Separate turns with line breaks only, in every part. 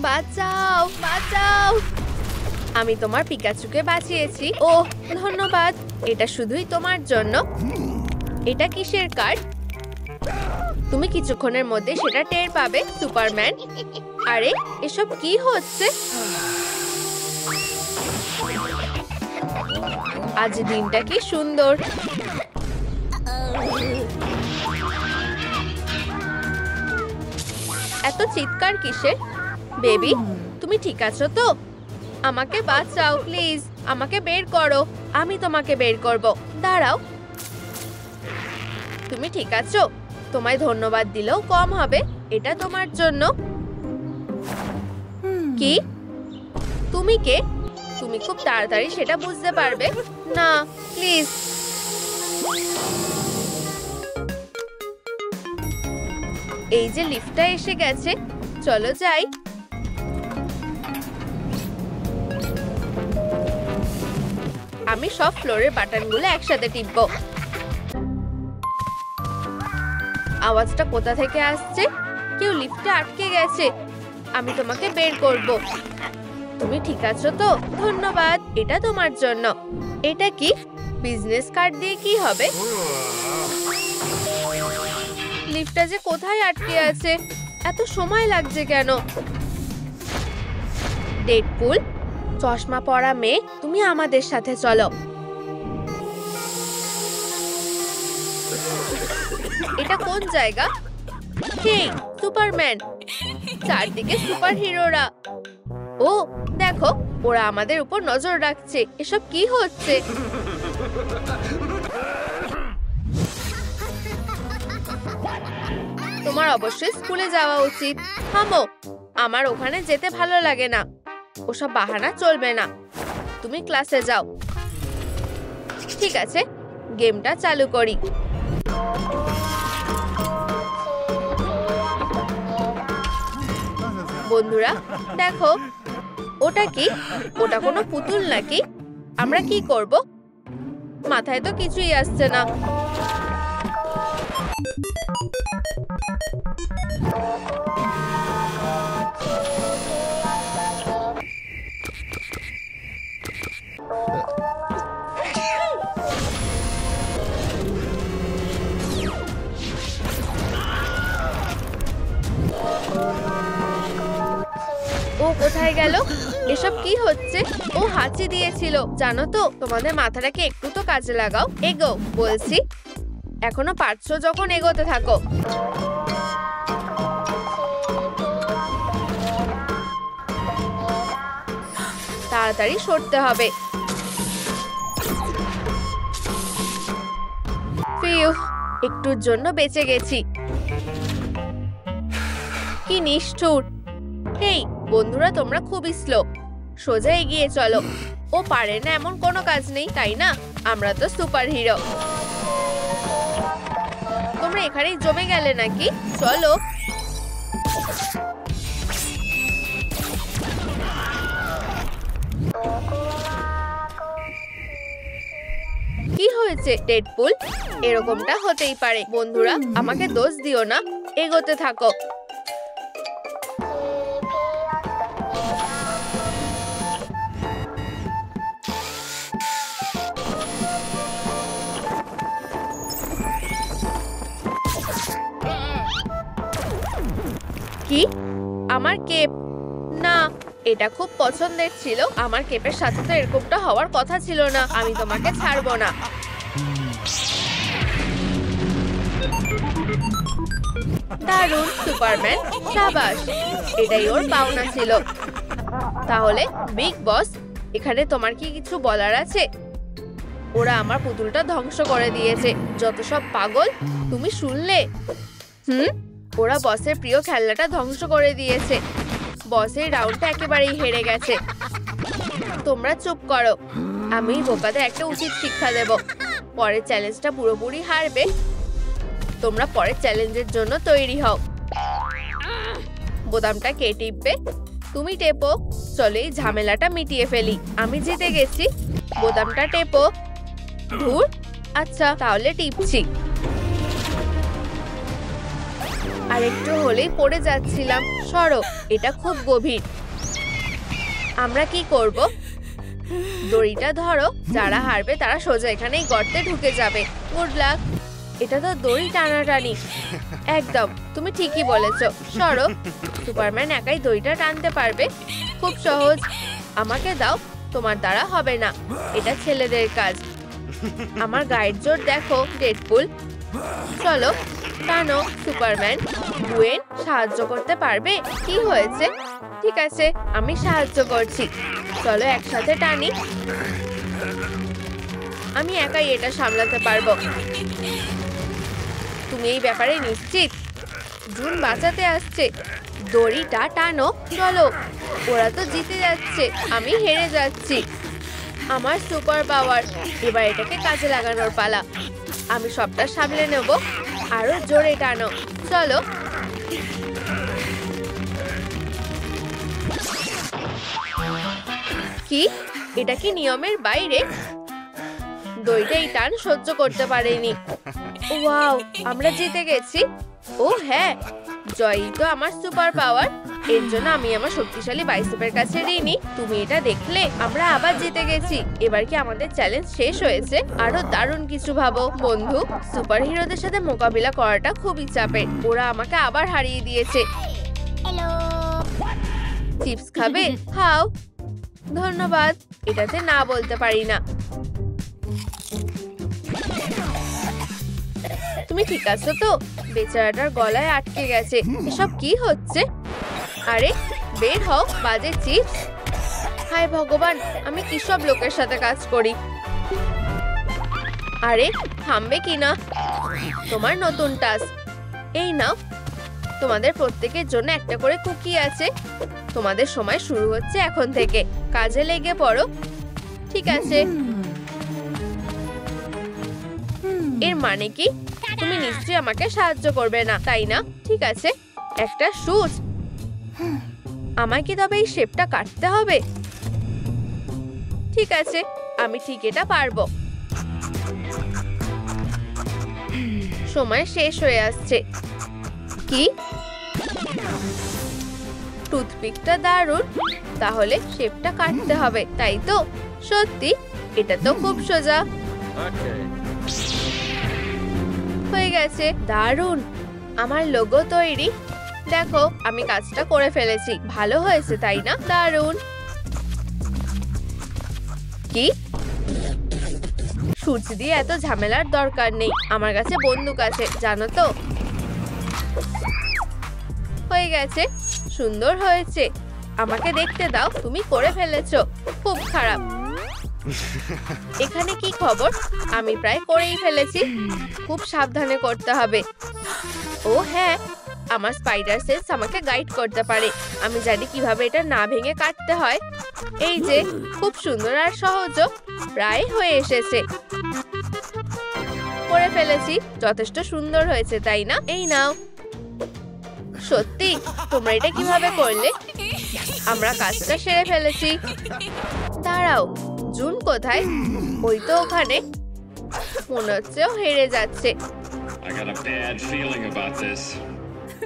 বাঁচাও বাঁচাও, আমি তোমার পিকাচুকে বাঁচিয়েছি। ওহ ধন্যবাদ, এটা শুধুই তোমার জন্য। এটা কিসের কার্ড? তুমি কিছুক্ষণের মধ্যে সেটা টের পাবে সুপারম্যান। আরে এসব কি হচ্ছে? আজ দিনটা কি সুন্দর। এত চিৎকার কিসের? বেবি তুমি ঠিক আছো তো? আমাকে বাঁচাও প্লিজ, আমাকে বের করো। আমি তোমাকে বের করব। দাঁড়াও, তুমি ঠিক আছো? তোমায় ধন্যবাদ দিলেও কম হবে, এটা তোমার জন্য। কি? তুমি কে? তুমি খুব তাড়াতাড়ি সেটা বুঝতে পারবে না, প্লিজ। এই যে লিফটটা এসে গেছে, চলো যাই। আমি সব ফ্লোরের বাটনগুলো একসাথে টিপব। আওয়াজটা কোথা থেকে আসছে? কেউ লিফটে আটকে গেছে। আমি তোমাকে বের করব। তুমি ঠিক আছো তো? ধন্যবাদ, এটা তোমার জন্য। এটা কি? বিজনেস কার্ড দিয়ে কি হবে? লিফটটা যে কোথায় আটকে আছে, এত সময় লাগছে কেন? ডেডপুল, চশমা পরা মেয়ে, তুমি আমাদের সাথে চলো। এটা কোন জায়গা? হেই সুপারম্যান, চারদিকে সুপার হিরোরা। ও দেখো, ওরা আমাদের উপর নজর রাখছে। এসব কি হচ্ছে? তোমার অবশ্যই স্কুলে যাওয়া উচিত। থামো, আমার ওখানে যেতে ভালো লাগে না। ওসব বাহানা চলবে না। তুমি ক্লাসে যাও। ঠিক আছে, গেমটা চালু করি। বন্ধুরা দেখো, ওটা কি? ওটা কোনো পুতুল নাকি? আমরা কি করব? মাথায় তো কিছুই আসছে না। ও কোথায় গেল? এসব কি হচ্ছে? ও হাঁচি দিয়েছিল। জানো তো, তোমাদের মাথাটাকে একটু তো কাজে লাগাও। এগো বলছি। এখনো পারছো যখন, এগোতে থাকো। তাড়াতাড়ি সরতে হবে। ফিউ, একটুর জন্য বেঁচে গেছি। কি নিষ্ঠুর। হেই বন্ধুরা, তোমরা খুবই স্লো। সোজা এগিয়ে চলো। ও পারে না এমন কোনো কাজ নেই, তাই না? আমরা তো সুপার হিরো। তোমরা এখানেই জমে গেলে নাকি? চলো। কি হয়েছে ডেডপুল? এরকমটা হতেই পারে। বন্ধুরা আমাকে দোষ দিও না, এগোতে থাকো। কি? আমার কেপ? না, এটা খুব পছন্দের ছিল। আমার কেপের সাথে তো এরকমটা হওয়ার কথা ছিল না। আমি তোমাকে ছাড়বো না। দারুণ সুপারম্যান, শাবাশ। এটাই ওর পাওনা ছিল। তাহলে বিগ বস, এখানে তোমার কি কিছু বলার আছে? ওরা আমার পুতুলটা ধ্বংস করে দিয়েছে। যত সব পাগল। তুমি শুনলে? ওরা বসের প্রিয় খেলনাটা ধ্বংস করে দিয়েছে। বসের রাউন্ডটা একেবারেই হেরে গেছে। তোমরা চুপ করো। আমি বোকাদের একটা উচিত শিক্ষা দেব। পরের চ্যালেঞ্জটা পুরোপুরি হারবে। তোমরা পরের চ্যালেঞ্জের জন্য তৈরি হও। বোতামটা কে টিপবে? তুমি টেপো। চলো এই ঝামেলাটা মিটিয়ে ফেলি। আমি জিতে গেছি। বোতামটা টেপো। ধুর। আচ্ছা তাহলে টিপছি। আর একটু হলেই পড়ে যাচ্ছিলাম। সরো, এটা খুব গভীর। আমরা কি করব? দড়িটা ধরো, যারা হারবে তারা সোজা এখানেই গর্তে ঢুকে যাবে। Good luck. এটা তো দড়ি টানাটানি। একদম, তুমি ঠিকই বলেছো। সরো, সুপারম্যান একাই দড়িটা টানতে পারবে। খুব সহজ। আমাকে দাও, তোমার দ্বারা হবে না, এটা ছেলেদের কাজ। আমার গায়ের জোর দেখো ডেডপুল। চলো টানো সুপারম্যান। গুয়েন সাহায্য করতে পারবে? কি হয়েছে? ঠিক আছে, আমি সাহায্য করছি। চলো একসাথে টানি। আমি একাই এটা সামলাতে পারবো। তুমি এই ব্যাপারে নিশ্চিত? জুন বাঁচাতে আসছে। দড়িটা টানো। চলো, ওরা তো জিতে যাচ্ছে, আমি হেরে যাচ্ছি। আমার সুপার পাওয়ার, এবার এটাকে কাজে লাগানোর পালা। আমি সবটা সামলে নেব। আরো জোরে টানো। চলো। কি, এটা কি নিয়মের বাইরে? দড়িটা এই টান সহ্য করতে পারেনি। ওয়াও, আমরা জিতে গেছি। ও হ্যাঁ, জয়ই তো আমার সুপার পাওয়ার। এর জন্য আমি আমার শক্তিশালী বাইসেপের কাছে ঋণী। তুমি এটা দেখলে? আমরা আবার জিতে গেছি। এবার কি আমাদের চ্যালেঞ্জ শেষ হয়েছে? আরো দারুণ কিছু ভাবো বন্ধু। সুপার হিরোদের সাথে মোকাবিলা করাটা খুবই চাপের। ওরা আমাকে আবার হারিয়ে দিয়েছে। চিপস খাবে? খাও। ধন্যবাদ। এটাতে না বলতে পারি না। তুমি ঠিক আছো তো? বেচারাটার গলায় আটকে গেছে। এসব কি হচ্ছে? আরে বের হও, বাজে চিপস। হায় ভগবান, আমি কি সব লোকের সাথে কাজ করি। আরে থামবে কি না? তোমার নতুন টাস্ক। এই নাও, তোমাদের প্রত্যেকের জন্য একটা করে কুকি আছে। তোমাদের সময় শুরু হচ্ছে এখন থেকে। কাজে লেগে পড়ো। ঠিক আছে। এর মানে কি? তুমি নিশ্চয়ই আমাকে সাহায্য করবে না, তাই না? ঠিক আছে, একটা শুজ। আমায় কি তবে এই শেপটা কাটতে হবে? ঠিক আছে, আমি ঠিক এটা পারবো। সময় শেষ হয়ে আসছে। কি? টুথপিকটা দারুণ। তাহলে শেপটা কাটতে হবে, তাই তো? সত্যি? এটা তো খুব সোজা। হয়ে গেছে। দারুণ, আমার লোগো তৈরি। দেখো, আমি কাজটা করে ফেলেছি। ভালো হয়েছে, তাই না? দারুণ। কি? সূর্য দিয়ে এত ঝামেলার দরকার নেই। আমার কাছে বন্দুক আছে, জানো তো। হয়ে গেছে। সুন্দর হয়েছে। আমাকে দেখতে দাও। তুমি করে ফেলেছো। খুব খারাপ। এখানে কি খবর? আমি প্রায় করেই ফেলেছি। খুব সাবধানে করতে হবে। ও হ্যাঁ, আমার স্পাইডার সেন্স আমাকে গাইড করতে পারে। আমি জানি কিভাবে এটা না ভেঙে কাটতে হয়। এই যে, খুব সুন্দর আর সহজ। প্রায় হয়ে এসেছে। করে ফেলেছি। যথেষ্ট সুন্দর হয়েছে, তাই না? এই নাও। সত্যি? তোমরা এটা কিভাবে করলে? আমরা কাজটা সেরে ফেলেছি। দাঁড়াও, জুন কোথায়? ওই তো ওখানে। মনে হচ্ছে ও হেরে যাচ্ছে।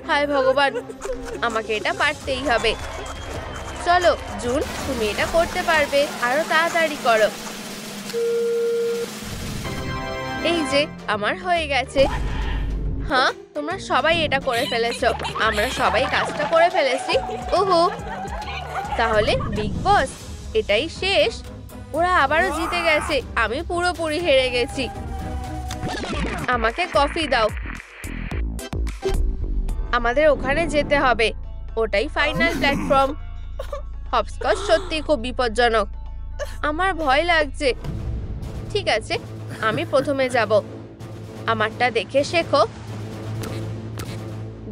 হায় ভগবান, আমাকে এটা পারতেই হবে। চলো জুন, তুমি এটা করতে পারবে। আরো তাড়াতাড়ি করো। এই যে, আমার হয়ে গেছে। হ্যাঁ, তোমরা সবাই এটা করে ফেলেছো। আমরা সবাই কাজটা করে ফেলেছি। ওহো, তাহলে বিগ বস, এটাই শেষ? ওরা আবারও জিতে গেছে। আমি পুরোপুরি হেরে গেছি। আমাকে কফি দাও। আমাদের ওখানে যেতে হবে। ওটাই ফাইনাল প্ল্যাটফর্ম। হপস্কচ সত্যি খুব বিপজ্জনক। আমার ভয় লাগছে। ঠিক আছে, আমি প্রথমে যাব। আমারটা দেখে শেখো।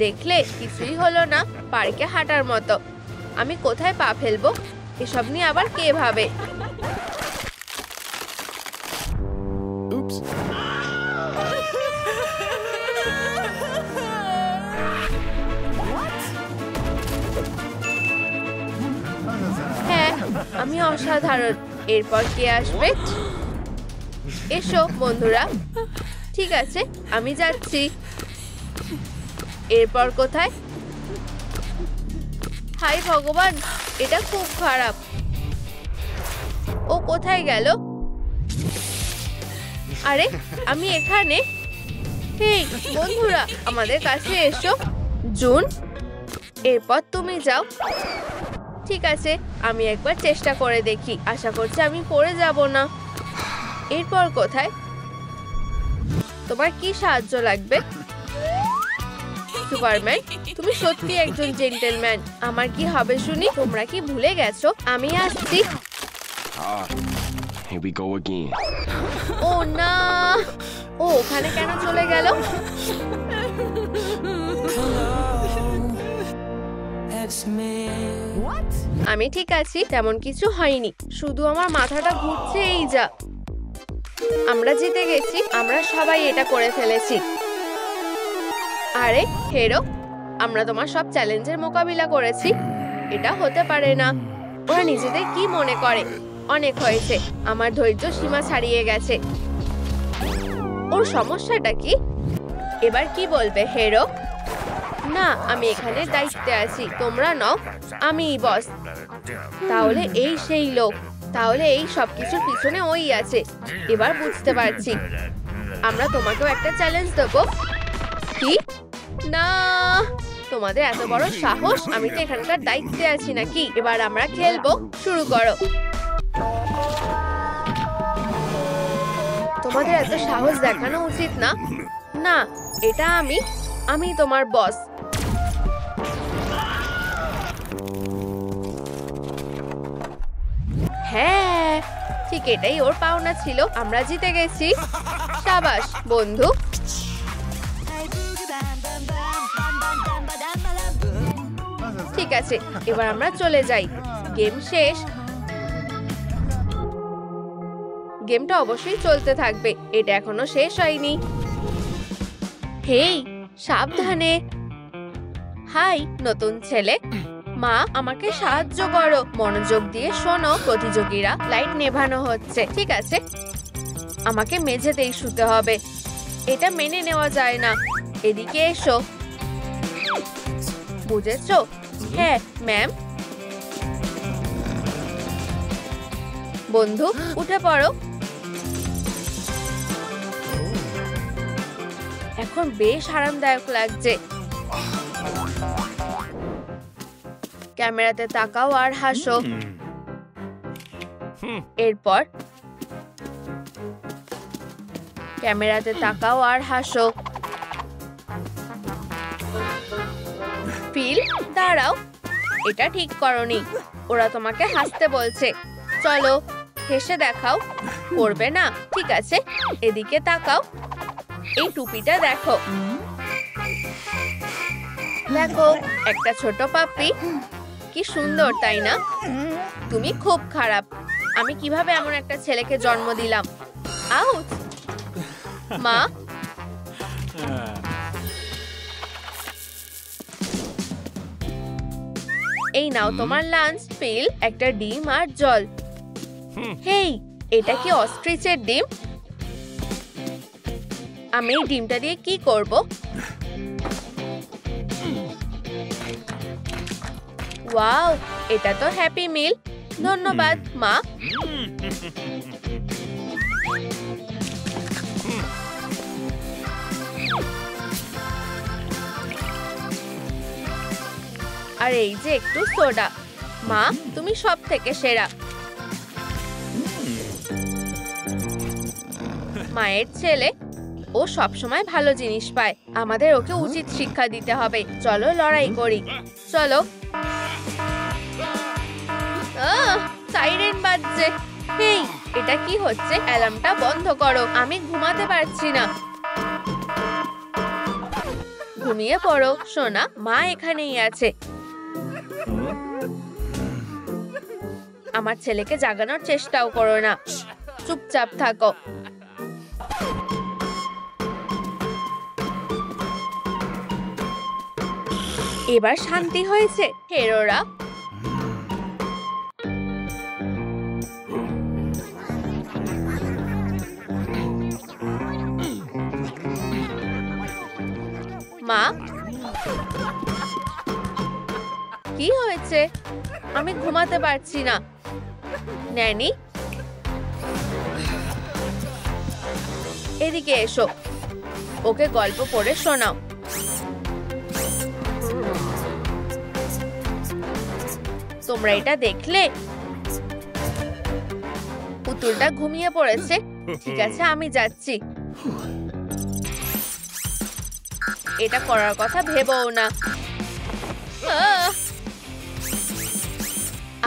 দেখলে কিছুই হলো না। পার্কে হাঁটার মতো। আমি কোথায় পা ফেলবো? এসব নিয়ে আবার কে ভাবে? হ্যাঁ, আমি অসাধারণ। এরপর কে আসবে? এসো বন্ধুরা। ঠিক আছে, আমি যাচ্ছি। এরপর কোথায়? হাই ভগবান, এটা খুব খারাপ। ও কোথায় গেল? আরে আমি এখানে। হেই বন্ধুরা, আমাদের কাছে এসো। জুন, এরপর তুমি যাও। ঠিক আছে, আমি একবার চেষ্টা করে দেখি। আশা করছি আমি পড়ে যাব না। এরপর কোথায়? তোমার কি সাহায্য লাগবে? সুপারম্যান, তুমি সত্যি একজন জেন্টলম্যান। আমার কি হবে শুনি? তোমরা কি ভুলে গেছো? আমি আসছি।
Here we go again.
ও না, ও ওখানে কেন চলে গেল? আমি ঠিক আছি, তেমন কিছু হয়নি। শুধু আমার মাথাটা ঘুরছে এই যা। আমরা জিতে গেছি, আমরা সবাই এটা করে ফেলেছি। আরে হেরো, আমরা তোমার সব চ্যালেঞ্জের মোকাবিলা করেছি। এটা হতে পারে না। ওরা নিজেদের কি মনে করে? অনেক হয়েছে, আমার ধৈর্য সীমা ছাড়িয়ে গেছে। ওর সমস্যাটা কি? এবার কি বলবে হেরো? না, আমি এখানে দায়িত্বে আছি, তোমরা নও, আমিই বস। তাহলে এই সেই লোক, তাহলে এই সবকিছুর পিছনে ওই আছে। এবার বুঝতে পারছি। আমরা তোমাকেও একটা চ্যালেঞ্জ দেবো। কি? না, তোমাদের এত বড় সাহস! আমি তো এখানকার দায়িত্বে আছি নাকি? এবার আমরা খেলবো, শুরু করো। তোমাদের এত সাহস দেখানো উচিত না। না, এটা আমি তোমার বস। হ্যাঁ, ঠিক এটাই ওর পাওনা ছিল। আমরা জিতে গেছি। সাবাস বন্ধু। ঠিক আছে, এবার আমরা চলে যাই। গেম শেষ। গেমটা অবশ্যই চলতে থাকবে, এটা এখনো শেষ হয়নি। হেই সাবধানে। হাই নতুন ছেলে। মা, আমাকে সাহায্য করো। মনোযোগ দিয়ে শোনো প্রতিযোগীরা, লাইট নেভানো হচ্ছে। ঠিক আছে, আমাকে মেঝেতেই শুতে হবে। এটা মেনে নেওয়া যায় না। এদিকে এসো। বুঝেছো? হ্যাঁ ম্যাম। বন্ধু উঠে পড়ো। এখন বেশ আরামদায়ক লাগছে। ক্যামেরাতে তাকাও আর হাসো। এরপর ক্যামেরাতে তাকাও আর হাসো। ফিল, দাঁড়াও, এটা ঠিক করনি। ওরা তোমাকে হাসতে বলছে। চলো হেসে দেখাও। করবে না? ঠিক আছে, এদিকে তাকাও। এই টুপিটা দেখো। দেখো, একটা ছোট পাপ্পি। কি সুন্দর, তাই না? তুমি খুব খারাপ। আমি কিভাবে এমন একটা ছেলেকে জন্ম দিলাম? আউট! মা, এই নাও তোমার লাঞ্চ। ফিল, একটা ডিম আর জল। হেই, এটা কি অস্ট্রিচের ডিম? আমি এই ডিমটা দিয়ে কি করব? ওয়াও, এটা তো হ্যাপি মিল। ধন্যবাদ মা। আর এই যে একটু সোডা। মা, তুমি সব থেকে সেরা। মায়ের ছেলে, ও সবসময় ভালো জিনিস পায়। আমাদের ওকে উচিত শিক্ষা দিতে হবে। চলো লড়াই করি। চলো। সাইরেন বাজছে। হেই, এটা কি হচ্ছে? অ্যালার্মটা বন্ধ করো। আমি ঘুমাতে পারছি না। ঘুমিয়ে পড়ো সোনা, মা এখানেই আছে। আমার ছেলেকে জাগানোর চেষ্টাও করো না। চুপচাপ থাকো। এবার শান্তি হয়েছে হেরোরা। মা, কি হয়েছে? আমি ঘুমাতে পারছি না। ন্যানি, এদিকে এসো, ওকে গল্প পড়ে শোনাও। তোমরা এটা দেখলে? পুতুলটা ঘুমিয়ে পড়েছে। ঠিক আছে, আমি যাচ্ছি। এটা করার কথা ভেবও না।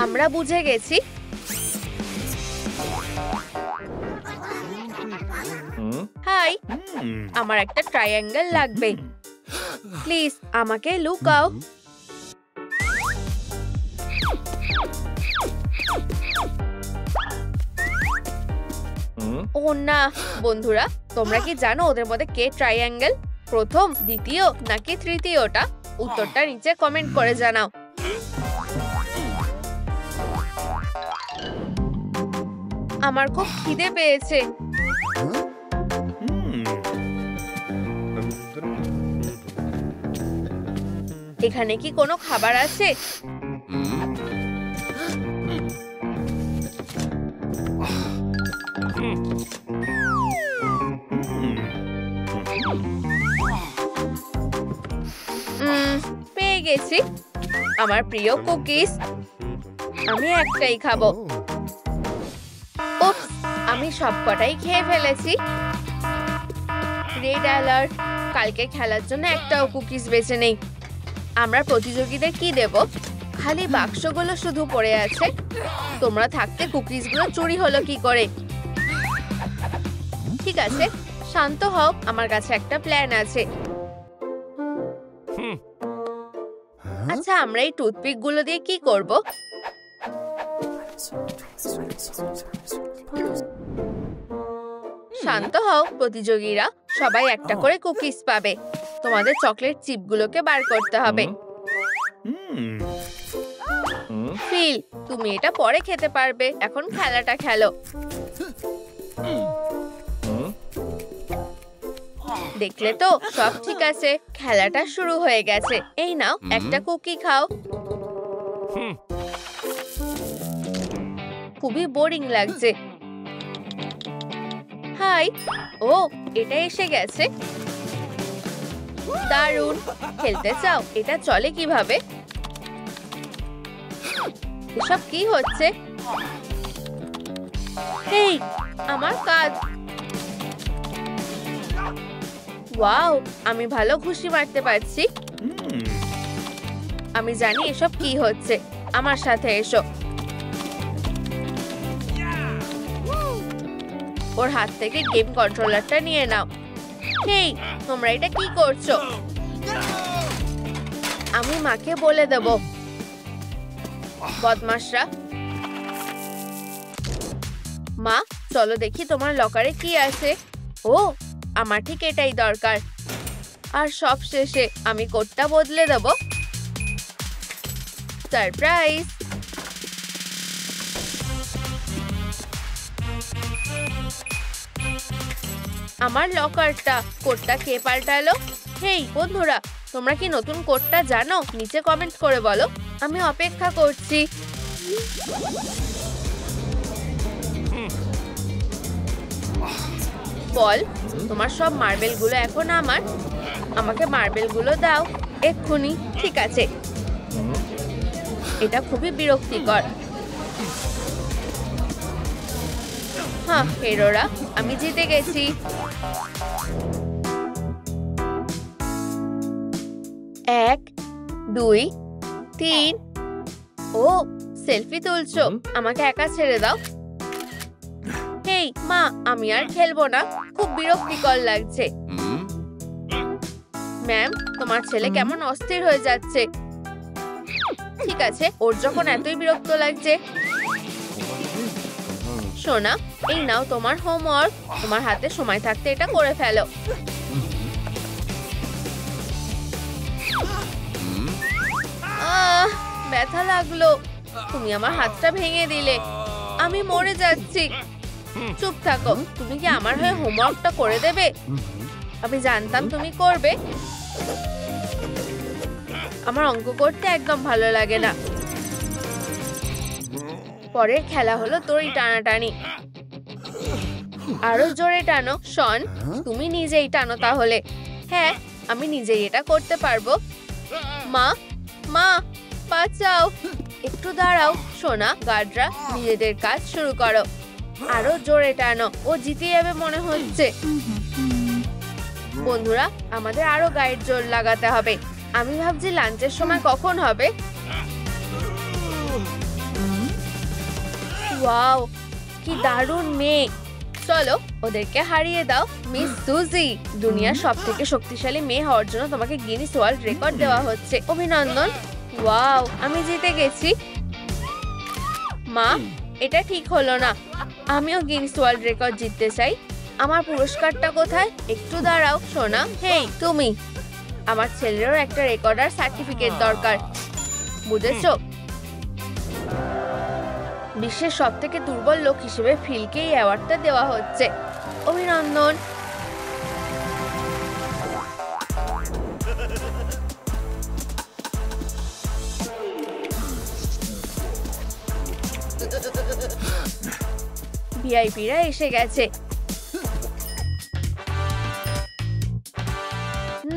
আমরা বুঝে গেছি। হাই, আমার একটা ট্রায়াঙ্গেল লাগবে। প্লিজ আমাকে লুকাও। ও না, বন্ধুরা, তোমরা কি জানো ওদের মধ্যে কে ট্রায়াঙ্গেল? প্রথম, দ্বিতীয় নাকি তৃতীয়টা? উত্তরটা নিচে কমেন্ট করে জানাও। আমার খুব খিদে পেয়েছে। এখানে কি কোনো খাবার আছে? পেয়ে গেছি, আমার প্রিয় কুকিজ। আমি একটাই খাবো। উপস, আমি সবকটাই খেয়ে ফেলেছি। রেড অ্যালার্ট, কালকে খেলার জন্য একটাও কুকিজ বেঁচে নেই। আমরা প্রতিযোগীদের কি দেব? খালি বাক্সগুলো শুধু পড়ে আছে। তোমরা থাকতে কুকিজগুলো চুরি হলো কি করে? ঠিক আছে, শান্ত হও, আমার কাছে একটা প্ল্যান আছে। আচ্ছা, আমরা এই টুথপিক গুলো দিয়ে কি করব? শান্ত হও প্রতিযোগীরা, সবাই একটা করে কুকিজ পাবে। তোমাদের চকলেট চিপ গুলোকে বার করতে হবে। ফিল, তুমি এটা পরে খেতে পারবে, এখন খেলাটা খেলো। দেখলে তো, সব ঠিক আছে, খেলাটা শুরু হয়ে গেছে। এই নাও, একটা কুকি খাও। খুবই বোরিং লাগছে। হাই, ও এটা এসে গেছে। দারুণ, খেলতে চাও? এটা চলে কিভাবে? এসব কি হচ্ছে? এই, আমার কাজ। ওয়াও, আমি ভালো ঘুষি মারতে পারছি। আমি জানি এসব কি হচ্ছে। আমার সাথে এসো। ওর হাত থেকে গেম কন্ট্রোলারটা নিয়ে নাও। হেই, তোমরা এটা কি করছো? আমি মাকে বলে দেব। বদমাশরা। মা, চলো দেখি তোমার লকারে কি আছে। ও, আমার ঠিক এটাই দরকার। আর সব শেষে আমি কোডটা বদলে দেব। সারপ্রাইজ! আমার লকারটা, কোডটা কে পাল্টালো? হেই বন্ধুরা, তোমরা কি নতুন কোডটা জানো? নিচে কমেন্ট করে বলো, আমি অপেক্ষা করছি। বল, তোমার সব মার্বেল গুলো এখন আমার। আমাকে মার্বেল গুলো দাও এক্ষুনি। ঠিক আছে। এটা খুবই বিরক্তিকর। হ্যাঁ হেরোরা, আমি জিতে গেছি। 1, 2, 3। ও, সেলফি তুলছো? আমাকে একা ছেড়ে দাও। হেই মা, আমি আর খেলবো না, খুব বিরক্তিকর লাগছে। ম্যাম, তোমার ছেলে কেমন অস্থির হয়ে যাচ্ছে। ঠিক আছে, ওর যখন এতই বিরক্ত লাগছে। সোনা, এই নাও তোমার হোমওয়ার্ক। তোমার হাতে সময় থাকতে এটা করে ফেলো। ব্যথা লাগলো। তুমি আমার হাতটা ভেঙে দিলে। আমি মরে যাচ্ছি। চুপ থাকো। তুমি কি আমার হয়ে হোমওয়ার্কটা করে দেবে? আমি জানতাম তুমি করবে। আমার অঙ্ক করতে একদম ভালো লাগে না। পরের খেলা হলো দড়ি টানাটানি। আরো জোরে টানো শন, তুমি নিজেই টানো তাহলে। হ্যাঁ, আমি নিজেই এটা করতে পারবো। মা, মা, বাঁচাও। একটু দাঁড়াও সোনা। গার্ডরা, নিজেদের কাজ শুরু করো। আরো জোরে টানো, ও জিতে যাবে মনে হচ্ছে। বন্ধুরা, আমাদের আরো গাইড জোর লাগাতে হবে। আমি ভাবছি লাঞ্চের সময় কখন হবে। ওয়াও, কি দারুণ মেয়ে। চলো ওদেরকে হারিয়ে দাও। মিস সুজি, দুনিয়ার সবথেকে শক্তিশালী মেয়ে হওয়ার জন্য তোমাকে গিনিস ওয়ার্ল্ড রেকর্ড দেওয়া হচ্ছে। অভিনন্দন। ওয়াও, আমি জিতে গেছি। মা, এটা ঠিক হলো না। আমিও গিনিস ওয়ার্ল্ড রেকর্ড জিততে চাই। আমার পুরস্কারটা কোথায়? একটু দাঁড়াও সোনা। হেই তুমি, আমার ছেলেরও একটা রেকর্ড আর সার্টিফিকেট দরকার, বুঝেছো? বিশ্বের সবথেকে দুর্বল লোক হিসেবে ফিলকে এই অ্যাওয়ার্ডটা দেওয়া হচ্ছে। অভিনন্দন। ভিআইপিরা এসে গেছে।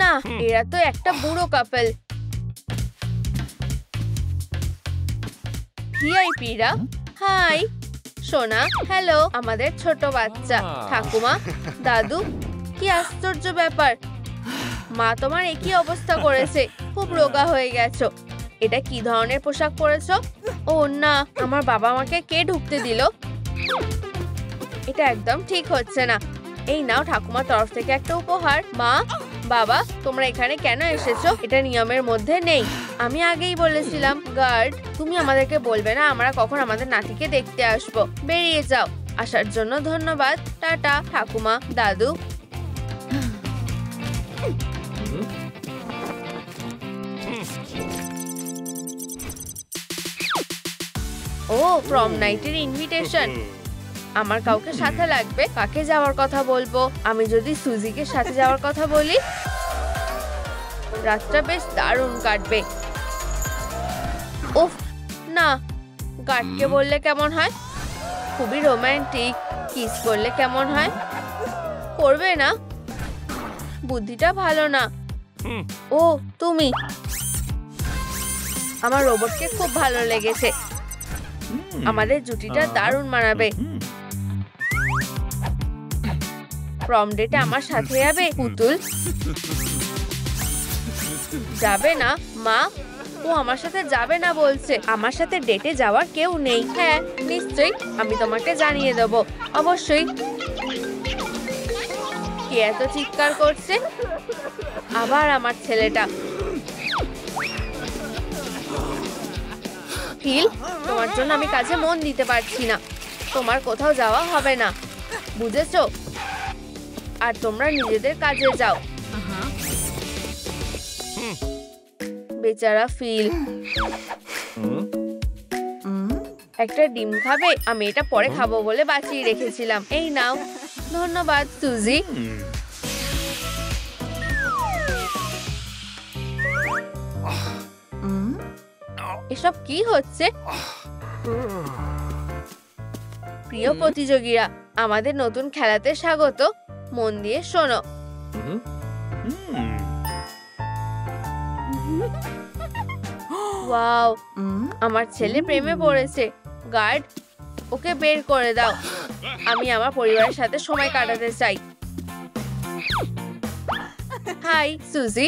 না, এরা তো একটা বুড়ো কাপল। ভিআইপিরা, হাই। সোনা, হ্যালো। আমাদের ছোট বাচ্চা। ঠাকুমা, দাদু, কি আশ্চর্য ব্যাপার। মা তোমার একই অবস্থা করেছে, খুব রোগা হয়ে গেছো। এটা কি ধরনের পোশাক পরেছো? ও না, আমার বাবা মাকে কে ঢুকতে দিল? এটা একদম ঠিক হচ্ছে না। এই নাও ঠাকুমার তরফ থেকে একটা উপহার। মা, বাবা, তোমরা এখানে কেন এসেছো? এটা নিয়মের মধ্যে নেই। আমি আগেই বলেছিলাম। গার্ড, তুমি আমাদেরকে বলবে না আমরা কখন আমাদের নাতিকে দেখতে আসবো? বেরিয়ে যাও। আসার জন্য ধন্যবাদ। টাটা ঠাকুমা, দাদু। ও, প্রম নাইটের ইনভিটেশন। আমার কাউকে সাথে লাগবে। কাকে যাওয়ার কথা বলবো? আমি যদি সুজিকে সাথে যাওয়ার কথা বলি, রাতটা বেশ দারুণ কাটবে। উফ না, গার্ডকে বললে কেমন হয়? খুবই রোমান্টিক। কিস করলে কেমন হয়? করবে না? বুদ্ধিটা ভালো না। ও তুমি, আমার রোবটকে খুব ভালো লেগেছে। আমাদের জুটিটা দারুণ মানাবে। প্রম ডেটে আমার সাথে যাবে পুতুল? যাবে না মা, ও আমার সাথে যাবে না বলছে। আমার সাথে ডেটে যাওয়ার কেউ নেই। হ্যাঁ নিশ্চয়ই, আমি তোমাকে জানিয়ে দেবো। অবশ্যই। কে এত চিৎকার করছে? আবার আমার ছেলেটা। ফিল, তোমার জন্য আমি কাজে মন দিতে পারছি না। তোমার কোথাও যাওয়া হবে না, বুঝেছো? আর তোমরা নিজেদের কাজে যাও। বেচারা ফিল। একটা ডিম খাবে? আমি এটা পরে খাবো বলে বাঁচিয়ে রেখেছিলাম। এই নাও। ধন্যবাদ সুজি। এসব কি হচ্ছে? প্রিয় প্রতিযোগীরা, আমাদের নতুন খেলাতে স্বাগত। মন দিয়ে শোনো। ওয়াও, আমার ছেলে প্রেমে পড়েছে। গার্ড, ওকে বের করে দাও। আমি আমার পরিবারের সাথে সময় কাটাতে চাই। হাই সুজি,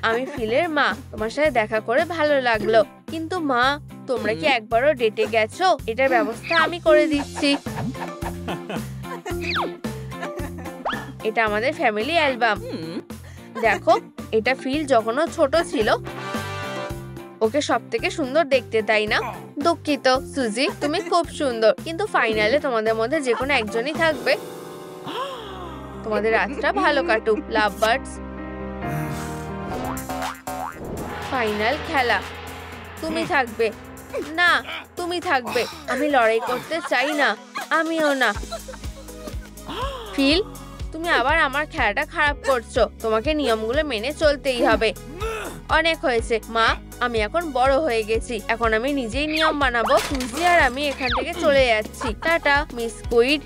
আমি ফিলের মা। তোমার সাথে দেখা করে ভালো লাগলো। কিন্তু মা, তোমরা কি একবারও ডেটে গেছো? এটার ব্যবস্থা আমি করে দিচ্ছি। এটা আমাদের ফ্যামিলি অ্যালবাম। দেখো, এটা ফিল যখন ও ছোট ছিল। ওকে সবথেকে সুন্দর দেখতে, তাই না? দুঃখিত সুজি, তুমি খুব সুন্দর, কিন্তু ফাইনালে তোমাদের মধ্যে যে কোনো একজনই থাকবে। তোমাদের রাতটা ভালো কাটুক, লাভ বার্ডস। ফাইনাল খেলা, তুমি থাকবে না, তুমি থাকবে। আমি লড়াই করতে চাই না। আমিও না। ফিল, তুমি আবার আমার খেলাটা খারাপ করছো। তোমাকে নিয়মগুলো মেনে চলতেই হবে। অনেক হয়েছে মা, আমি এখন বড় হয়ে গেছি। এখন আমি নিজেই নিয়ম বানাবো। সুজি আর আমি এখান থেকে চলে যাচ্ছি। Tata miss squid.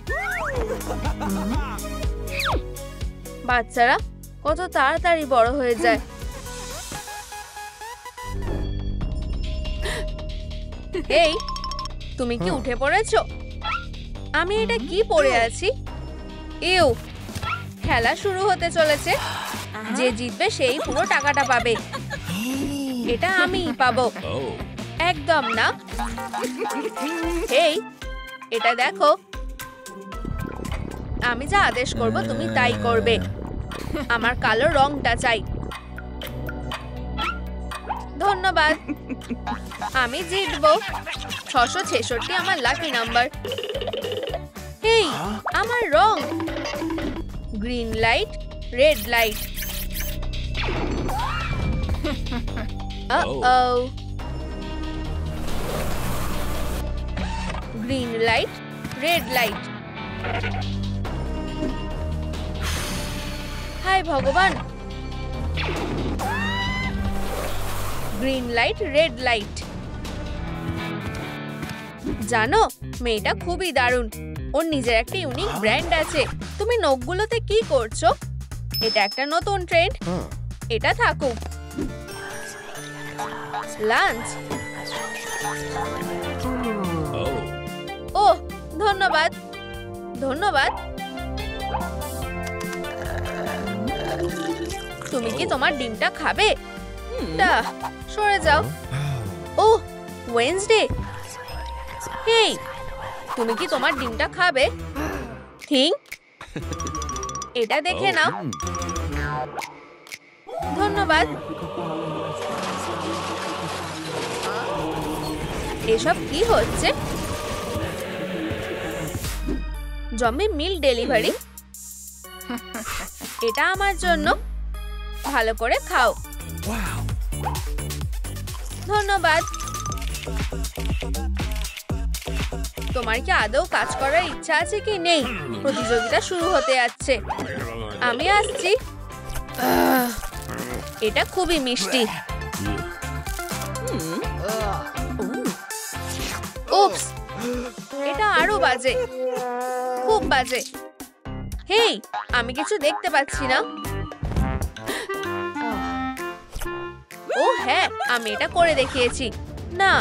বাচ্চারা কত তাড়াতাড়ি বড় হয়ে যায়। এই, তুমি কি উঠে পড়েছো? আমি এটা কি পরে আছি? ইউ, খেলা শুরু হতে চলেছে। যে জিতবে সেই পুরো টাকাটা পাবে। এটা আমিই পাবো। একদম না। এই, এটা দেখো। আমি যা আদেশ করব তুমি তাই করবে। আমার কালো রংটা চাই। ধন্যবাদ। আমি জিতবো। 666 আমার লাকি নাম্বার। এই, আমার রং। Green light, red light. Green light, red light. হায় ভগবান। Green light, red light. জানো, মেয়েটা খুবই দারুণ। ওর নিজের একটা ইউনিক ব্র্যান্ড আছে। তুমি নখগুলোতে কি করছো? এটা একটা নতুন ট্রেন্ড। এটা থাকুক। লাঞ্চ। ওহ, ধন্যবাদ। ধন্যবাদ। তুমি কি তোমার ডিমটা খাবে? সরে যাও। ওহ, ওয়েডনেসডে। হেই, তুমি কি তোমার ডিমটা খাবে? ঠিক, এটা দেখে নাও। ধন্যবাদ। এসব কি হচ্ছে? জম্বি মিল ডেলিভারি। এটা আমার জন্য। ভালো করে খাও। ধন্যবাদ। তোমার কি আদৌ কাজ করার ইচ্ছা আছে কি নেই? প্রতিযোগিতা শুরু হতে যাচ্ছে। আমি আসছি। এটা খুবই মিষ্টি। উপস, এটা আরো বাজে। খুব বাজে। হেই, আমি কিছু দেখতে পাচ্ছি না। ও হ্যাঁ, আমি এটা করে দেখিয়েছি। না,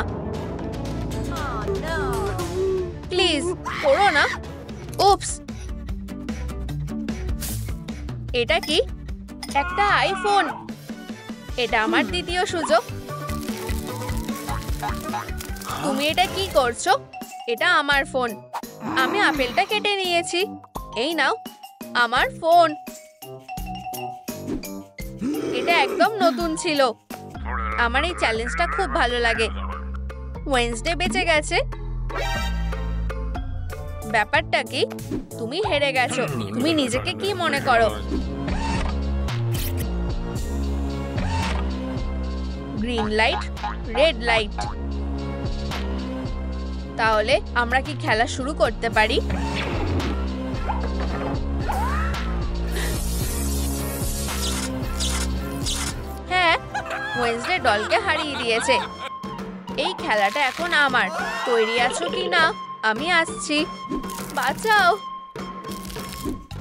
প্লিজ করো না। উপস, এটা কি? একটা আইফোন। এটা আমার দ্বিতীয় সুযোগ। তুমি এটা কি করছো? এটা আমার ফোন। আমি আপেলটা কেটে নিয়েছি। এই নাও আমার ফোন। এটা একদম নতুন ছিল। আমার এই চ্যালেঞ্জটা খুব ভালো লাগে। ওয়েডনেসডে বেঁচে গেছে। ব্যাপারটা কি? তুমি হেরে গেছো। তুমি নিজেকে কি মনে করো? Green light, red light. তাহলে আমরা কি খেলা শুরু করতে পারি? হ্যাঁ, ওয়েডনেসডে দলকে হারিয়ে দিয়েছে। এই খেলাটা এখন আমার। তৈরি আছো কি না? আমি আসছি। বাঁচাও।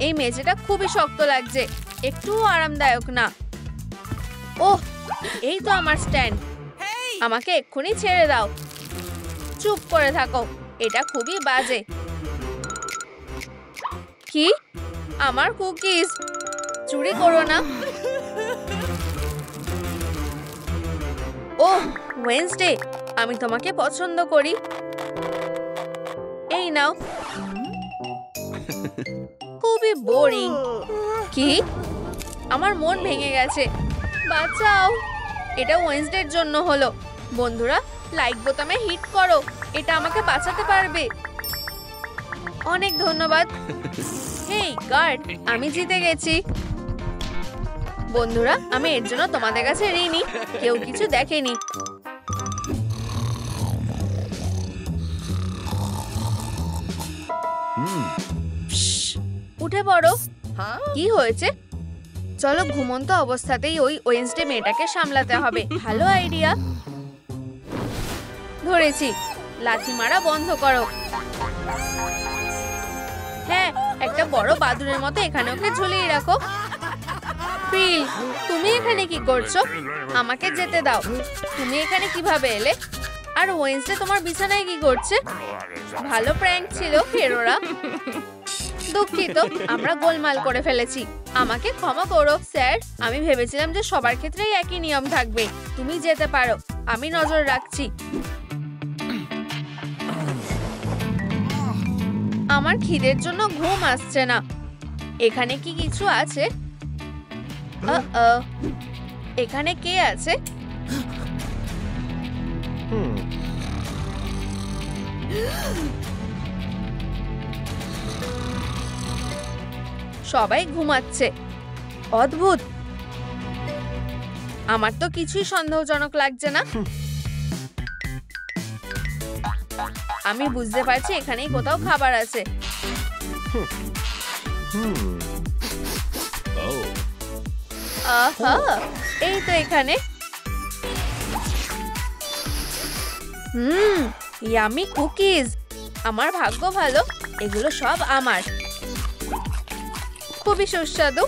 এই মেঝেটা খুবই শক্ত লাগছে। একটুও আরামদায়ক না। ওহ, এই তো আমার স্ট্যান্ড। আমাকে এক্ষুনি ছেড়ে দাও। চুপ করে থাকো। এটা খুবই বাজে। কি? আমার কুকিজ চুরি করো না। ওহ, ওয়েডনেসডে, আমি তোমাকে পছন্দ করি। এই নাও। খুবই বোরিং। কি? আমার মন ভেঙে গেছে। বাঁচাও। এটা ওয়েডনেসডের জন্য হলো। বন্ধুরা, লাইক বোতামে হিট করো। এটা আমাকে বাঁচাতে পারবে। অনেক ধন্যবাদ। হেই গার্ড, আমি জিতে গেছি। বন্ধুরা, আমি এর জন্য তোমাদের কাছে ঋণী। কেউ কিছু দেখেনি। উঠে পড়ো। কি হয়েছে? চলো ঘুমন্ত অবস্থাতেই ওই ওয়েডনেসডে মেয়েটাকে সামলাতে হবে। ভালো আইডিয়া। ধরেছি। লাথি মারা বন্ধ করো। হ্যাঁ, একটা বড় বাদুড়ের মতো এখানে ওকে ঝুলিয়ে রাখো। ফিল, তুমি এখানে কি করছো? আমাকে যেতে দাও। তুমি এখানে কিভাবে এলে? আর ওয়েডনেসডে তোমার বিছানায় কি করছে? ভালো প্র্যাঙ্ক ছিল ফেরোরা। দুঃখিত, আমরা গোলমাল করে ফেলেছি। আমাকে ক্ষমা করো স্যার। আমি ভেবেছিলাম যে সবার ক্ষেত্রেই একই নিয়ম থাকবে। তুমি যেতে পারো, আমি নজর রাখছি। আমার খিদের জন্য ঘুম আসছে না। এখানে কি কিছু আছে? এখানে কে আছে? সবাই ঘুমাচ্ছে। অদ্ভুত। আমার তো কিছুই সন্দেহজনক লাগছে না। আমি বুঝতে পারছি এখানেই কোথাও খাবার আছে। আহা, এই তো এখানে। Yummy cookies. আমার ভাগ্য ভালো, এগুলো সব আমার। খুবই সুস্বাদু।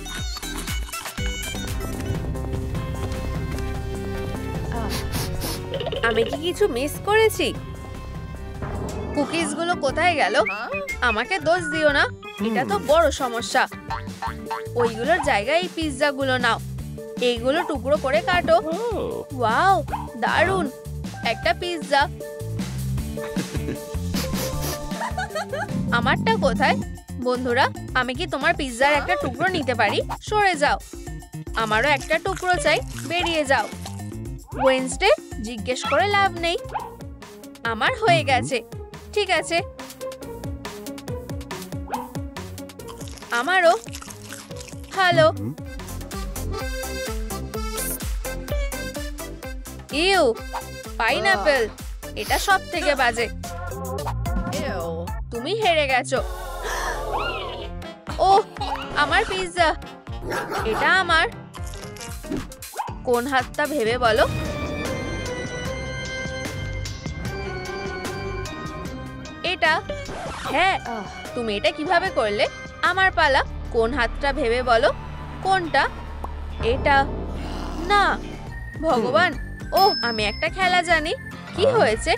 আমি কি কিছু মিস করেছি? কুকিজগুলো কোথায় গেল? আমাকে দোষ দিও না, এটা তো বড় সমস্যা। ওইগুলোর জায়গায় এই পিৎজাগুলো নাও। এইগুলো টুকরো করে কাটো। ওয়াও, দারুণ একটা পিৎজা। আমারটা কোথায়? বন্ধুরা, আমি কি তোমার পিৎজার একটা টুকরো নিতে পারি? সরে যাও। আমারও একটা টুকরো চাই, বেরিয়ে যাও। ওয়েডনেসডে, জিজ্ঞেস করে লাভ নেই। আমার হয়ে গেছে। ঠিক আছে, আমারও। হ্যালো। You, pineapple. এটা সব থেকে বাজে। তুমি হেরে গেছো। ওহ, আমার পিৎজা। এটা আমার। কোন হাতটা ভেবে বলো। এটা। হ্যাঁ, তুমি এটা কিভাবে করলে? আমার পালা। কোন হাতটা ভেবে বলো। কোনটা? এটা না। ভগবান, ওহ, আমি একটা খেলা জানি। কি হয়েছে?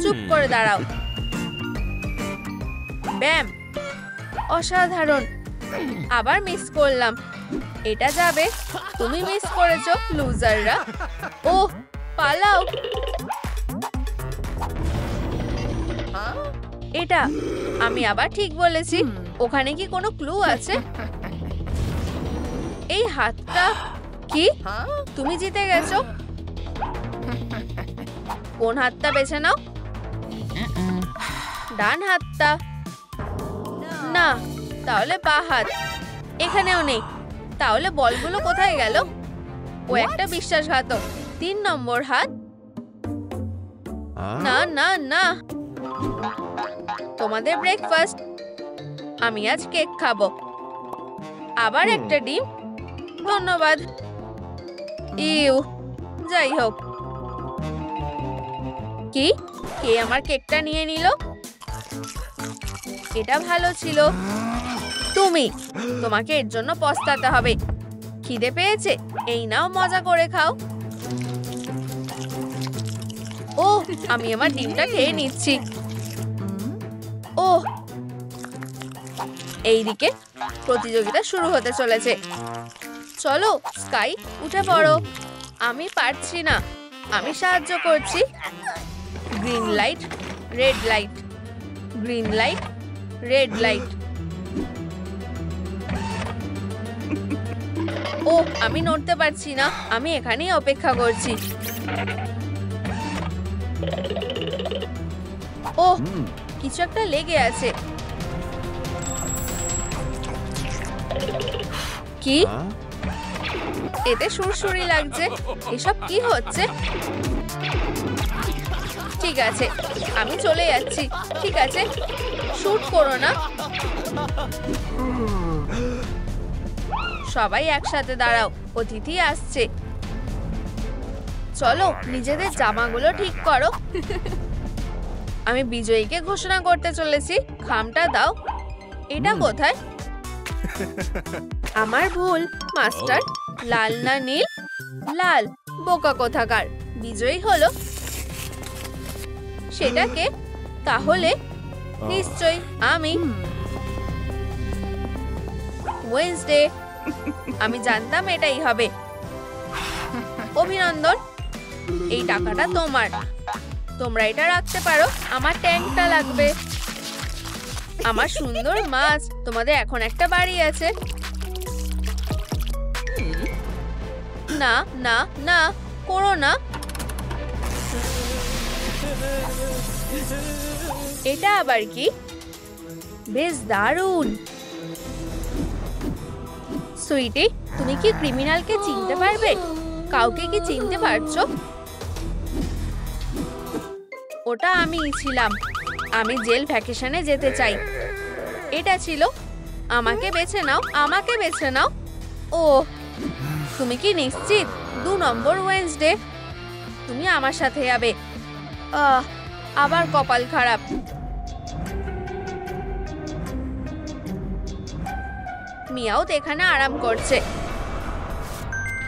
চুপ করে দাঁড়াও। ব্যাম, অসাধারণ। আবার মিস করলাম। এটা যাবে। তুমি মিস করেছো, লুজাররা। ওহ, পালাও। এটা। আমি আবার ঠিক বলেছি। ওখানে কি কোনো ক্লু আছে? এই হাতটা কি? তুমি জিতে গেছো। কোন হাতটা বেছে নাও। ডান হাতটা। না, তাহলে বা হাত। এখানেও নেই। তাহলে বলগুলো কোথায় গেল? ও একটা বিশ্বাসঘাতক। 3 নম্বর হাত। না না না, তোমাদের ব্রেকফাস্ট। আমি আজ কেক খাবো। আবার একটা ডিম। ধন্যবাদ। ইউ, যাই হোক। কি? কে আমার কেকটা নিয়ে নিল? এটা ভালো ছিল। তুমি। তোমাকে এর জন্য পস্তাতে হবে। খিদে পেয়েছে? এই নাও, মজা করে খাও। ওহ, আমি আমার ডিমটা খেয়ে নিচ্ছি। ওহ, এইদিকে প্রতিযোগিতা শুরু হতে চলেছে। চলো স্কাই, উঠে পড়ো। আমি পারছি না। আমি সাহায্য করছি। Green light, red light, green light, red light. ও, আমি নড়তে পারছি না। আমি এখানেই অপেক্ষা করছি। ও, কিছু একটা লেগে আছে। কি? এতে সুরসুরি লাগছে। এসব কি হচ্ছে? ঠিক আছে, আমি চলে যাচ্ছি। ঠিক আছে, শুট করো না। সবাই একসাথে দাঁড়াও, অতিথি আসছে। চলো নিজেদের জামাগুলো ঠিক করো। আমি বিজয়ীকে ঘোষণা করতে চলেছি। খামটা দাও। এটা কোথায়? আমার ভুল মাস্টার। লাল না নীল? লাল। বোকা কোথাকার। বিজয়ী হলো সেটাকে? তাহলে নিশ্চয়ই আমি। ওয়েডনেসডে। আমি জানতাম এটাই হবে। অভিনন্দন, এই টাকাটা তোমার। তোমরা এটা রাখতে পারো। আমার ট্যাঙ্কটা লাগবে। আমার সুন্দর মাছ। তোমাদের এখন একটা বাড়ি আছে। না না না, করো না। এটা আবার কি? বেশ দারুণ। সুইটি, তুমি কি ক্রিমিনালকে চিনতে পারবে? কাউকে কি চিনতে পারছো? ওটা আমিই ছিলাম। আমি জেল ভ্যাকেশনে যেতে চাই। এটা ছিল। আমাকে বেছে নাও, আমাকে বেছে নাও। ও, তুমি কি নিশ্চিত? 2 নম্বর ওয়েডনেসডে। তুমি আমার সাথে যাবে। আবার কপাল খারাপ। মিয়াও এখানে আরাম করছে।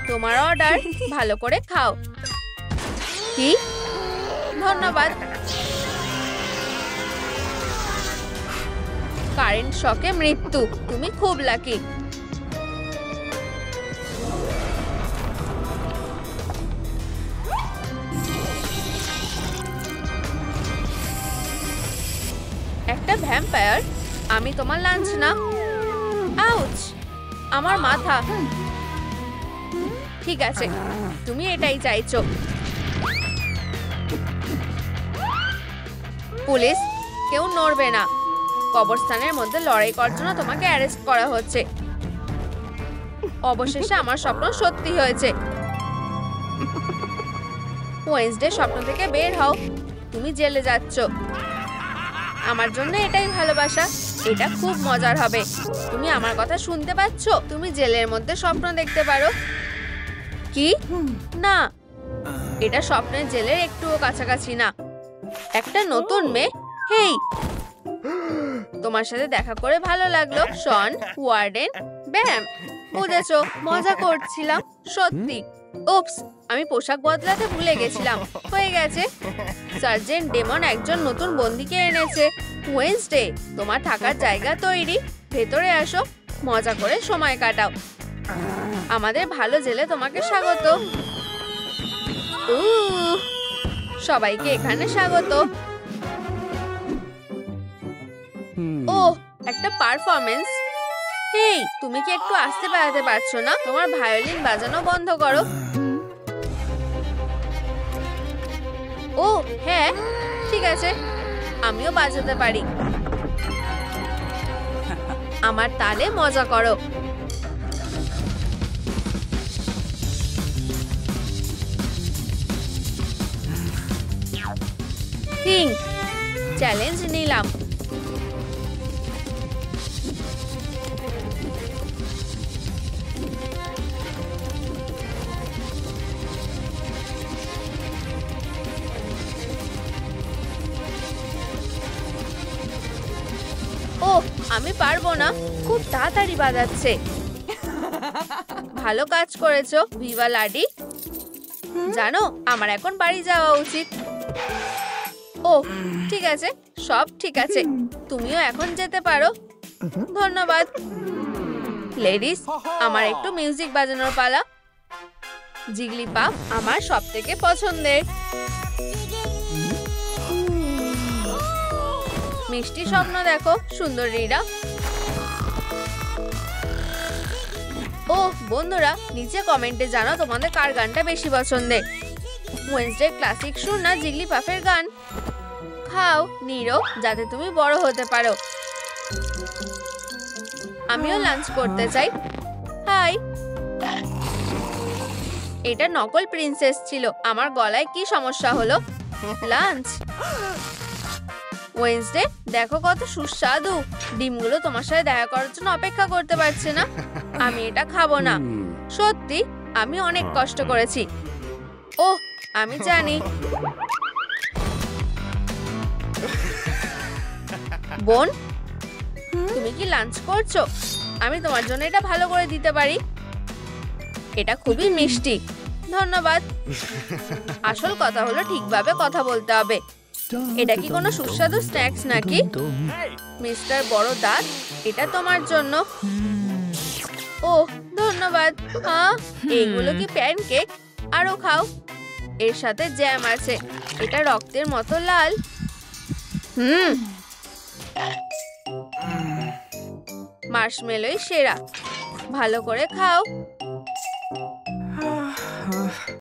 তোমার অর্ডার। ভালো করে খাও। কি? ধন্যবাদ। কারেন্ট শকে মৃত্যু। তুমি খুব লাকি। একটা ভ্যাম্পায়ার? আমি তোমার লাঞ্চ না। আউচ! আমার মাথা। ঠিক আছে, তুমি এটাই চাইছো। পুলিশ, কেউ নড়বে না। কবরস্থানের মধ্যে লড়াই করার জন্য তোমাকে অ্যারেস্ট করা হচ্ছে। অবশেষে আমার স্বপ্ন সত্যি হয়েছে। ওয়েডনেসডে স্বপ্ন থেকে বের হও। তুমি জেলে যাচ্ছ। আমার জন্য এটাই ভালোবাসা। এটা খুব মজার হবে। তুমি আমার কথা শুনতে পাচ্ছ? তুমি জেলের মধ্যে স্বপ্ন দেখতে পারো। কি? না, এটা স্বপ্নের জেলের একটুও কাছাকাছি না। একটা নতুন মেয়ে। হেই, তোমার সাথে দেখা করে ভালো লাগলো শন ওয়ার্ডেন। ব্যাম, বুঝেছো, মজা করছিলাম। সত্যি। উপস, আমি পোশাক বদলাতে ভুলে গেছিলাম। হয়ে গেছে। সার্জেন্ট ডেমন একজন নতুন বন্দীকে এনেছে। ওয়েডনেসডে, তোমার থাকার জায়গা তৈরি। ভেতরে আসো, মজা করে সময় কাটাও। আমাদের ভালো জেলে তোমাকে স্বাগত। সবাইকে এখানে স্বাগত। ওহ, একটা পারফরমেন্স। হেই, তুমি কি একটু আসতে বাজাতে পারছো না? তোমার ভায়োলিন বাজানো বন্ধ করো। ও হ্যাঁ, ঠিক আছে, আমিও বাজাতে পারি। আমার তালে মজা করো। পিঙ্ক, চ্যালেঞ্জ নিলাম। ও, আমি পারবো না। খুব তাড়াতাড়ি বাজাচ্ছে। ভালো কাজ করেছো ভিভা লাডি। জানো, আমার এখন বাড়ি যাওয়া উচিত। ও ঠিক আছে, সব ঠিক আছে। তুমিও এখন যেতে পারো। ধন্যবাদ। লেডিস, আমার একটু মিউজিক বাজানোর পালা। জিগলিপাপ আমার সবথেকে পছন্দের। মিষ্টি স্বপ্ন দেখো সুন্দরীরা। ও বন্ধুরা, নিচে কমেন্টে জানাও তোমাদের কার গানটা বেশি পছন্দের। ওয়েডনেসডে ক্লাসিক সুর না জিগলিপাফের গান? খাও নিরো, যাতে তুমি বড় হতে পারো। আমিও লাঞ্চ করতে চাই। হাই। এটা নকল প্রিন্সেস ছিল। আমার গলায় কি সমস্যা হলো? লাঞ্চ। ওয়েডনেসডে, দেখো কত সুস্বাদু। ডিমগুলো তোমার সাথে দেখা করার জন্য অপেক্ষা করতে পারছে না। আমি এটা খাবো না। সত্যি আমি অনেক কষ্ট করেছি। ওহ, আমি জানি। বোন, তুমি কি লাঞ্চ করছো? আমি তোমার জন্য এটা ভালো করে দিতে পারি। এটা খুবই মিষ্টি। ধন্যবাদ। আসল কথা হলো ঠিকভাবে কথা বলতে হবে। এটা কি কোনো সুস্বাদু স্ন্যাক্স নাকি? মিস্টার বড় দাঁত, এটা তোমার জন্য। ওহ, ধন্যবাদ। এগুলো কি প্যানকেক? আরো খাও। এর সাথে জ্যাম আছে। এটা রক্তের মতো লাল। মার্শমেলোই সেরা। ভালো করে খাও।